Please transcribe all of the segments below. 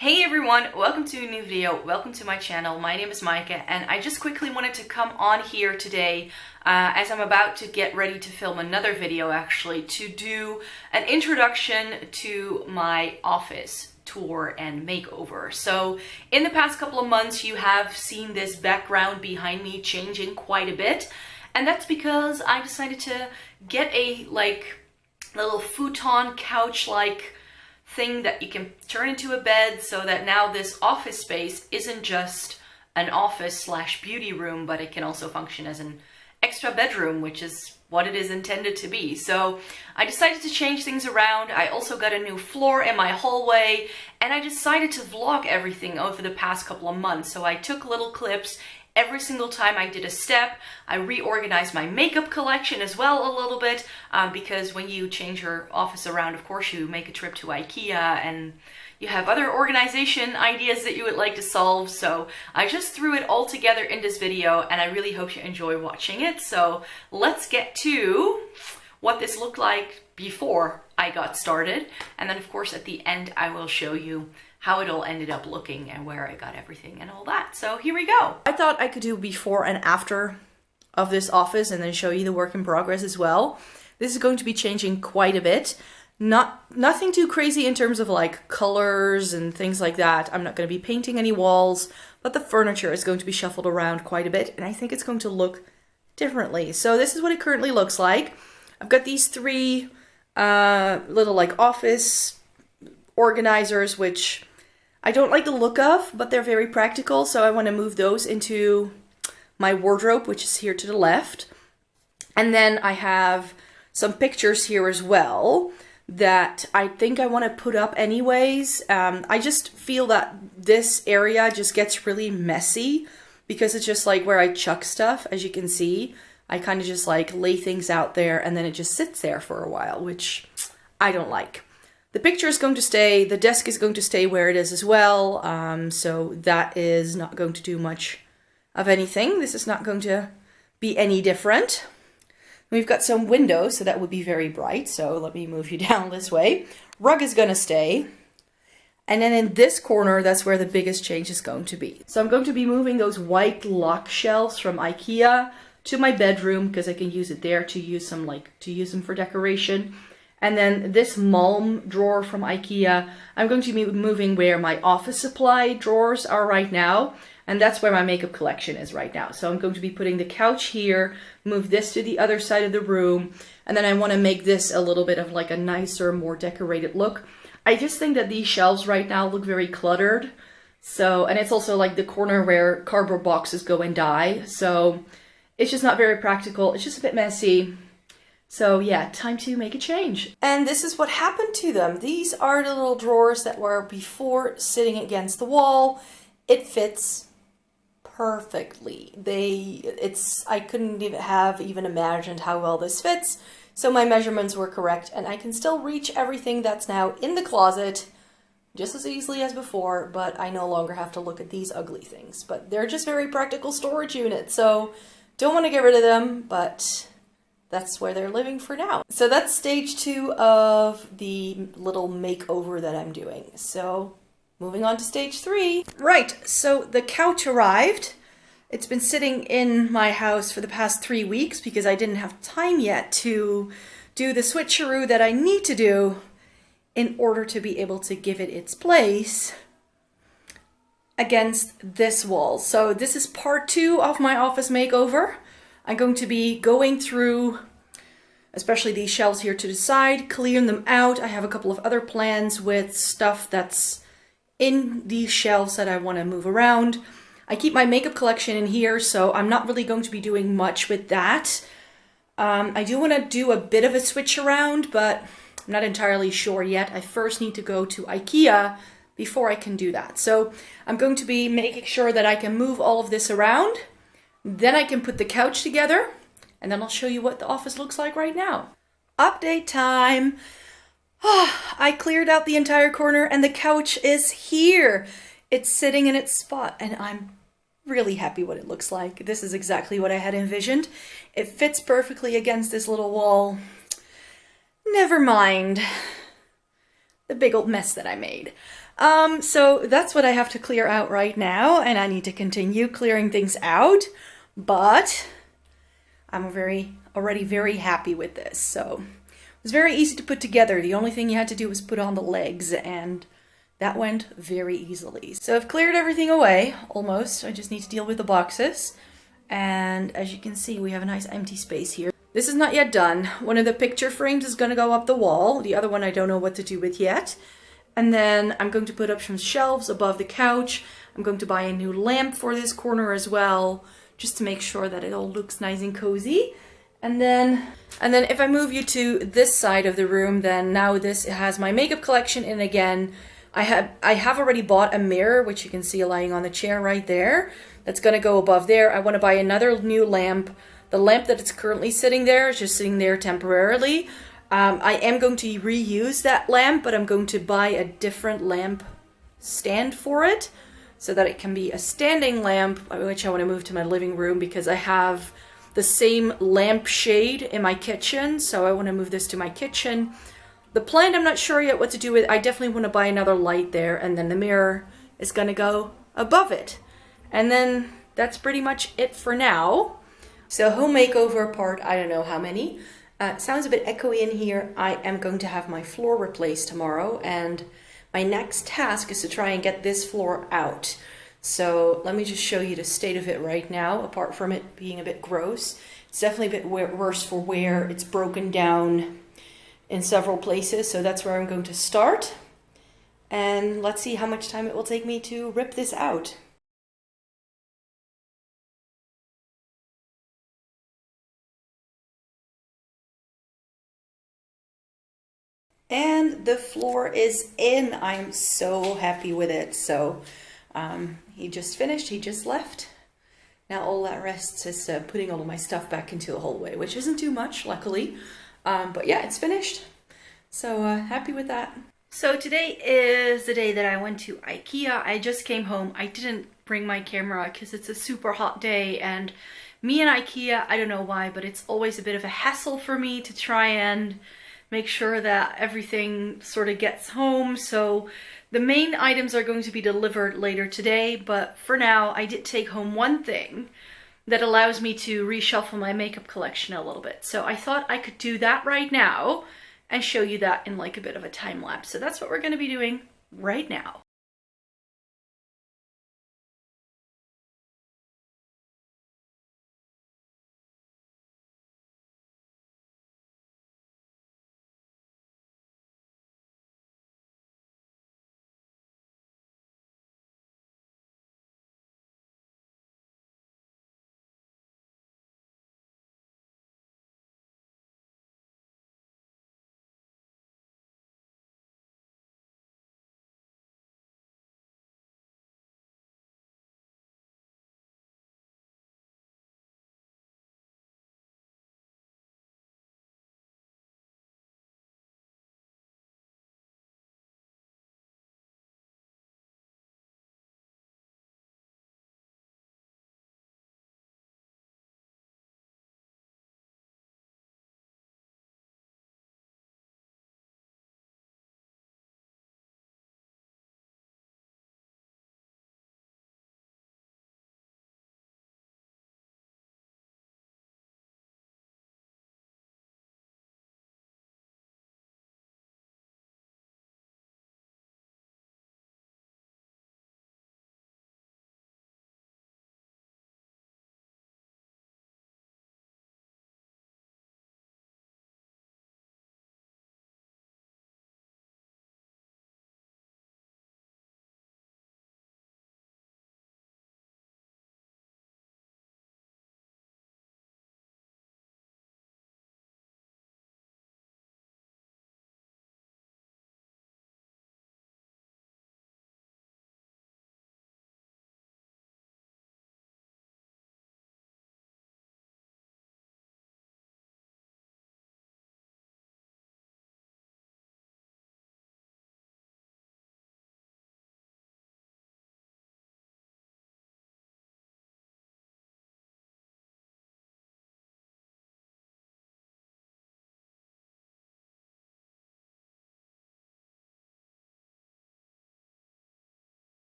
Hey everyone, welcome to a new video, welcome to my channel. My name is Maaike and I just quickly wanted to come on here today as I'm about to get ready to film another video actually to do an introduction to my office tour and makeover. So in the past couple of months you have seen this background behind me changing quite a bit, and that's because I decided to get a little futon couch like thing that you can turn into a bed, so that now this office space isn't just an office slash beauty room, but it can also function as an extra bedroom, which is what it is intended to be. So I decided to change things around. I also got a new floor in my hallway, and I decided to vlog everything over the past couple of months. So I took little clips every single time I did a step. I reorganized my makeup collection as well a little bit, because when you change your office around, of course you make a trip to Ikea and you have other organization ideas that you would like to solve. So I just threw it all together in this video and I really hope you enjoy watching it. So let's get to what this looked like before I got started. And then of course at the end I will show you how it all ended up looking and where I got everything and all that. So here we go. I thought I could do before and after of this office and then show you the work in progress as well. This is going to be changing quite a bit. Nothing too crazy in terms of like colors and things like that. I'm not going to be painting any walls, but the furniture is going to be shuffled around quite a bit and I think it's going to look differently. So this is what it currently looks like. I've got these three little like office organizers, which I don't like the look of, but they're very practical, so I want to move those into my wardrobe, which is here to the left. And then I have some pictures here as well that I think I want to put up anyways. I just feel that this area just gets really messy because it's just like where I chuck stuff, as you can see. I kind of just like lay things out there and then it just sits there for a while, which I don't like. The picture is going to stay, the desk is going to stay where it is as well, so that is not going to do much of anything. This is not going to be any different. We've got some windows, so that would be very bright, so let me move you down this way. Rug is going to stay. And then in this corner, that's where the biggest change is going to be. So I'm going to be moving those white lock shelves from Ikea to my bedroom, because I can use it there to use them for decoration. And then this Malm drawer from Ikea, I'm going to be moving where my office supply drawers are right now. And that's where my makeup collection is right now. So I'm going to be putting the couch here, move this to the other side of the room. And then I want to make this a little bit of like a nicer, more decorated look. I just think that these shelves right now look very cluttered. So, and it's also like the corner where cardboard boxes go and die. So it's just not very practical. It's just a bit messy. So yeah, time to make a change. And this is what happened to them. These are the little drawers that were before sitting against the wall. It fits perfectly. I couldn't even imagined how well this fits. So my measurements were correct and I can still reach everything that's now in the closet just as easily as before, but I no longer have to look at these ugly things. But they're just very practical storage units, so don't want to get rid of them, but that's where they're living for now. So that's stage 2 of the little makeover that I'm doing. So moving on to stage 3. Right, so the couch arrived. It's been sitting in my house for the past 3 weeks because I didn't have time yet to do the switcheroo that I need to do in order to be able to give it its place against this wall. So this is part 2 of my office makeover. I'm going to be going through, especially these shelves here to the side, clearing them out. I have a couple of other plans with stuff that's in these shelves that I want to move around. I keep my makeup collection in here, so I'm not really going to be doing much with that. I do want to do a bit of a switch around, but I'm not entirely sure yet. I first need to go to Ikea before I can do that. So I'm going to be making sure that I can move all of this around. Then I can put the couch together, and then I'll show you what the office looks like right now. Update time! I cleared out the entire corner and the couch is here. It's sitting in its spot and I'm really happy what it looks like. This is exactly what I had envisioned. It fits perfectly against this little wall. Never mind the big old mess that I made. So that's what I have to clear out right now, and I need to continue clearing things out, but I'm already very happy with this. So it was very easy to put together. The only thing you had to do was put on the legs, and that went very easily. So I've cleared everything away, almost. I just need to deal with the boxes. And as you can see, we have a nice empty space here. This is not yet done. One of the picture frames is going to go up the wall. The other one I don't know what to do with yet. And then I'm going to put up some shelves above the couch. I'm going to buy a new lamp for this corner as well, just to make sure that it all looks nice and cozy. And then if I move you to this side of the room, then now this has my makeup collection in again. I have already bought a mirror, which you can see lying on the chair right there. That's going to go above there. I want to buy another new lamp. The lamp that is currently sitting there is just sitting there temporarily. I am going to reuse that lamp, but I'm going to buy a different lamp stand for it so that it can be a standing lamp, which I want to move to my living room because I have the same lamp shade in my kitchen. So I want to move this to my kitchen. The plant, I'm not sure yet what to do with. I definitely want to buy another light there, and then the mirror is going to go above it. And then that's pretty much it for now. So home makeover part, I don't know how many. Sounds a bit echoey in here. I am going to have my floor replaced tomorrow, and my next task is to try and get this floor out. So let me just show you the state of it right now, apart from it being a bit gross. It's definitely a bit worse for wear. It's broken down in several places, so that's where I'm going to start. And let's see how much time it will take me to rip this out. And the floor is in. I'm so happy with it. So he just finished, he just left. Now all that rests is putting all of my stuff back into the hallway, which isn't too much, luckily. But yeah, it's finished. So happy with that. So today is the day that I went to Ikea. I just came home. I didn't bring my camera because it's a super hot day, and me and Ikea, I don't know why, but it's always a bit of a hassle for me to try and make sure that everything sort of gets home. So the main items are going to be delivered later today, but for now I did take home one thing that allows me to reshuffle my makeup collection a little bit. So I thought I could do that right now and show you that in like a bit of a time lapse. So that's what we're going to be doing right now.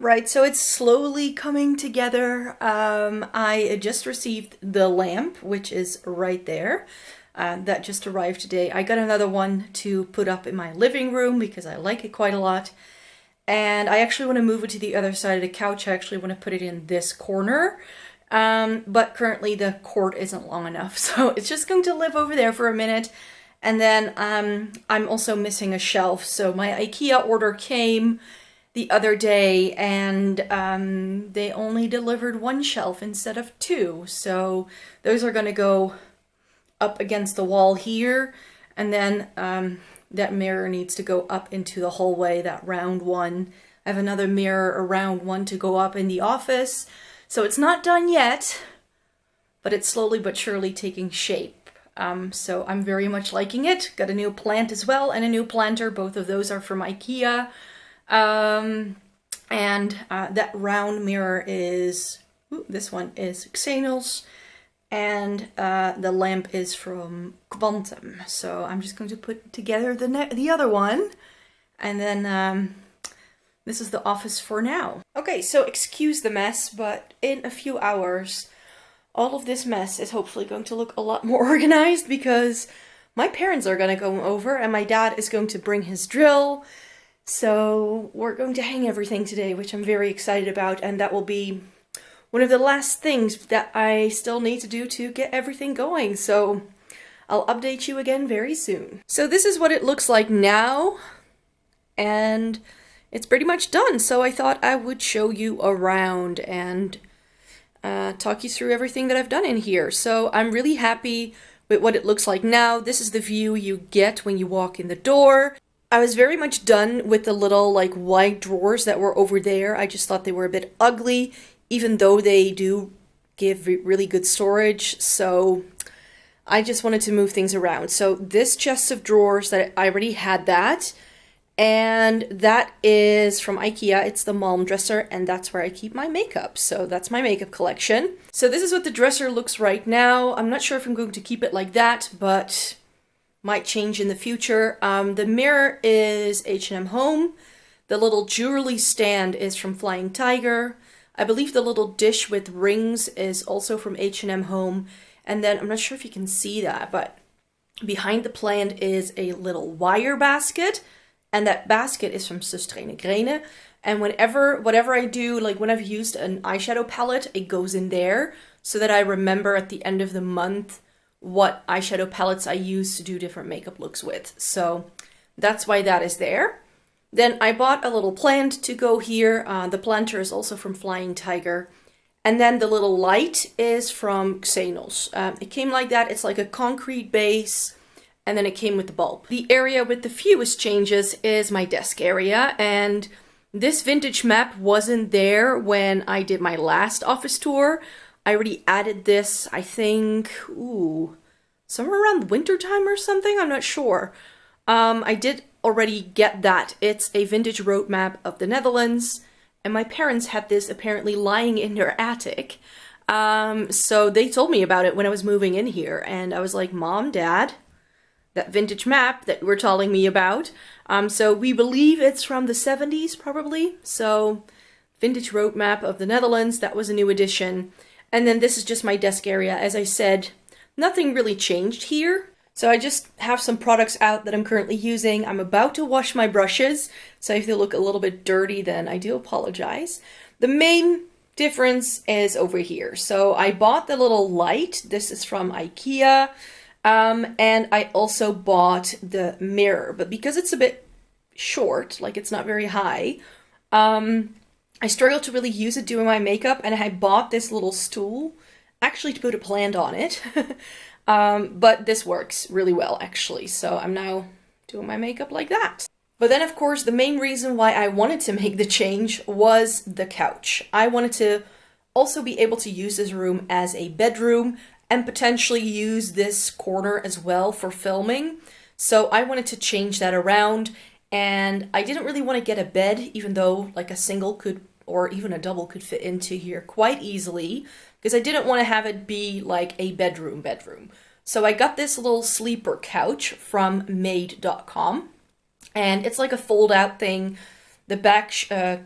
Right, so it's slowly coming together. I just received the lamp, which is right there. That just arrived today. I got another one to put up in my living room because I like it quite a lot. And I actually want to move it to the other side of the couch. I actually want to put it in this corner. But currently the cord isn't long enough, so it's just going to live over there for a minute. And then I'm also missing a shelf. So my Ikea order came the other day, and they only delivered one shelf instead of two. So those are going to go up against the wall here, and then that mirror needs to go up into the hallway, that round one. I have another mirror, a round one, to go up in the office. So it's not done yet, but it's slowly but surely taking shape. So I'm very much liking it. Got a new plant as well, and a new planter. Both of those are from Ikea. That round mirror is, this one is Xenos, and the lamp is from Quantum. So I'm just going to put together the other one, and then this is the office for now. Okay, so excuse the mess, but in a few hours, all of this mess is hopefully going to look a lot more organized, because my parents are gonna come over and my dad is going to bring his drill. So we're going to hang everything today, which I'm very excited about, and that will be one of the last things that I still need to do to get everything going. So I'll update you again very soon. So this is what it looks like now, and it's pretty much done. So I thought I would show you around and talk you through everything that I've done in here. So I'm really happy with what it looks like now. This is the view you get when you walk in the door. I was very much done with the little like wide drawers that were over there. I just thought they were a bit ugly, even though they do give really good storage. So I just wanted to move things around. So this chest of drawers, that I already had that. And that is from Ikea. It's the Malm dresser, and that's where I keep my makeup. So that's my makeup collection. So this is what the dresser looks right now. I'm not sure if I'm going to keep it like that, but might change in the future. The mirror is H&M Home. The little jewelry stand is from Flying Tiger. I believe the little dish with rings is also from H&M Home. And then I'm not sure if you can see that, but behind the plant is a little wire basket. And that basket is from Sustrene Grene. And whatever I do, like when I've used an eyeshadow palette, it goes in there so that I remember at the end of the month what eyeshadow palettes I use to do different makeup looks with. So that's why that is there. Then I bought a little plant to go here. The planter is also from Flying Tiger. And then the little light is from Xenos. It came like that. It's like a concrete base. And then it came with the bulb. The area with the fewest changes is my desk area. And this vintage map wasn't there when I did my last office tour. I already added this, I think, somewhere around winter time or something. I'm not sure. I did already get that. It's a vintage road map of the Netherlands. And my parents had this apparently lying in their attic. So they told me about it when I was moving in here. And I was like, Mom, Dad, that vintage map that we're telling me about. So we believe it's from the 70s, probably. So vintage road map of the Netherlands, that was a new addition. And then this is just my desk area. As I said, nothing really changed here. So I just have some products out that I'm currently using. I'm about to wash my brushes, so if they look a little bit dirty, then I do apologize. The main difference is over here. So I bought the little light. This is from Ikea. And I also bought the mirror, but because it's a bit short, like it's not very high, I struggled to really use it doing my makeup, and I bought this little stool, actually to put a plant on it, but this works really well actually, so I'm now doing my makeup like that. But then of course the main reason why I wanted to make the change was the couch. I wanted to also be able to use this room as a bedroom, and potentially use this corner as well for filming. So I wanted to change that around, and I didn't really want to get a bed, even though like a single could, or even a double could fit into here quite easily, because I didn't want to have it be like a bedroom. So I got this little sleeper couch from made.com, and it's like a fold out thing The back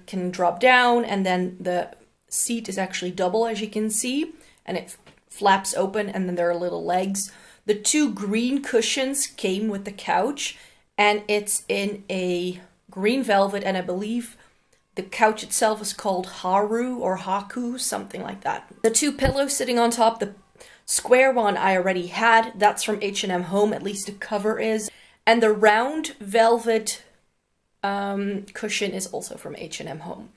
can drop down, and then the seat is actually double, as you can see, and it flaps open, and then there are little legs. The 2 green cushions came with the couch, and it's in a green velvet, and I believe the couch itself is called Haru or Haku, something like that. The 2 pillows sitting on top, the square one I already had, that's from H&M Home, at least the cover is. And the round velvet cushion is also from H&M Home.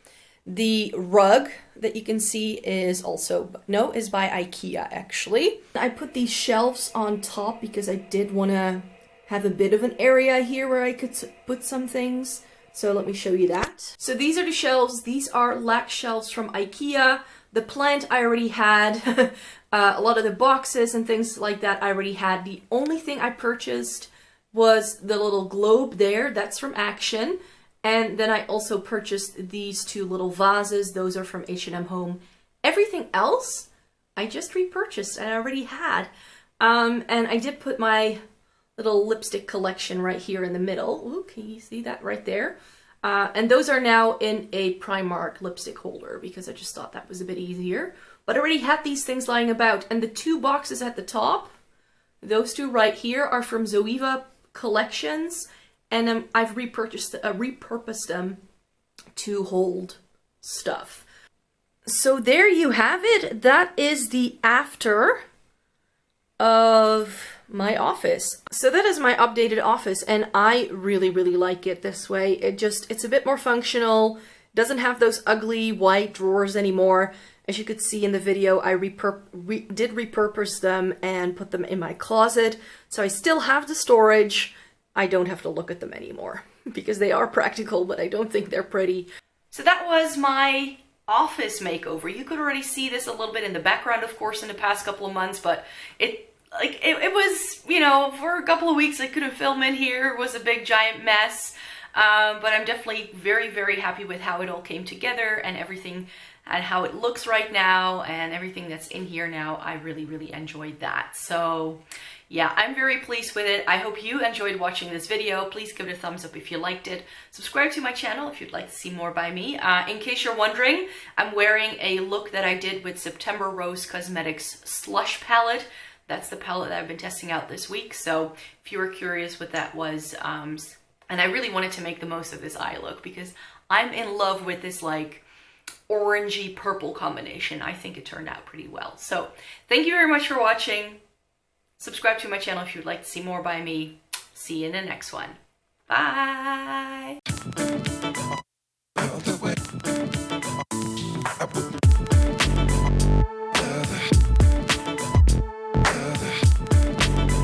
The rug that you can see is also, is by Ikea actually. I put these shelves on top because I did want to have a bit of an area here where I could put some things. So let me show you that. So these are the shelves. These are lac shelves from Ikea. The plant I already had. A lot of the boxes and things like that I already had. The only thing I purchased was the little globe there. That's from Action. And then I also purchased these 2 little vases. Those are from H&M Home. Everything else I just repurchased and I already had. And I did put my little lipstick collection right here in the middle. Ooh, can you see that right there? And those are now in a Primark lipstick holder because I just thought that was a bit easier. But I already had these things lying about. And the 2 boxes at the top, those 2 right here are from Zoeva Collections. And I've repurposed them to hold stuff. So there you have it. That is the after of my office. So that is my updated office, and I really like it this way. It's a bit more functional, doesn't have those ugly white drawers anymore. As you could see in the video, I did repurpose them and put them in my closet. So I still have the storage. I don't have to look at them anymore because they are practical, but I don't think they're pretty. So that was my office makeover. You could already see this a little bit in the background, of course, in the past couple of months, but it was, you know, for a couple of weeks I couldn't film in here. It was a big giant mess, but I'm definitely very happy with how it all came together and everything and how it looks right now and everything that's in here now. I really enjoyed that. So yeah, I'm very pleased with it. I hope you enjoyed watching this video. Please give it a thumbs up if you liked it. Subscribe to my channel if you'd like to see more by me. In case you're wondering, I'm wearing a look that I did with September Rose Cosmetics Slush palette. That's the palette that I've been testing out this week. So if you were curious what that was, and I really wanted to make the most of this eye look because I'm in love with this like orangey purple combination. I think it turned out pretty well. So thank you very much for watching. Subscribe to my channel if you'd like to see more by me. See you in the next one. Bye!